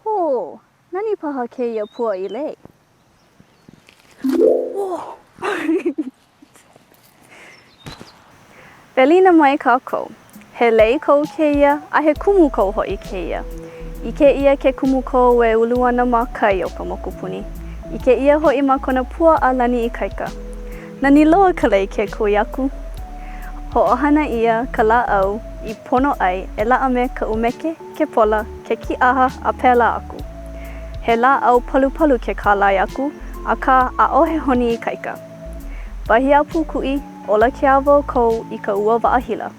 Oh, nani paha kēia pua I lei? Whoa! Belina mai kākou. He lei kou kēia, a he kumu kou hoʻi kēia. I kēia ke kumu kou e ulu ana mā kai o ka mokupuni. I kēia hoʻi ma kona pua a lani I kaika. Nani loa ka lei ke kui aku. Hoʻohana ia ka lāʻau I pono ai e laʻa me ka umeke, ke pola, ke kiʻaha a pēlā aku. He lāʻau palupalu ke kālai aku, akā ʻaʻohe honi I kaika. Wahi a pūkuʻi, ola ke awa kou I ka ua waʻahila.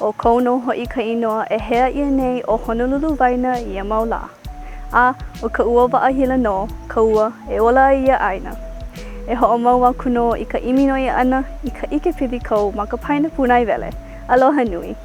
O kou no hoʻi ka inoa e hea ia nei o Honolulu waina ia mau lā. A o ka ua waʻahila no, ka ua e ola ia aina. E hoʻomau aku no I ka ʻimino ia ana I ka ʻikepili kou ma ka paina punai wele. Aloha nui.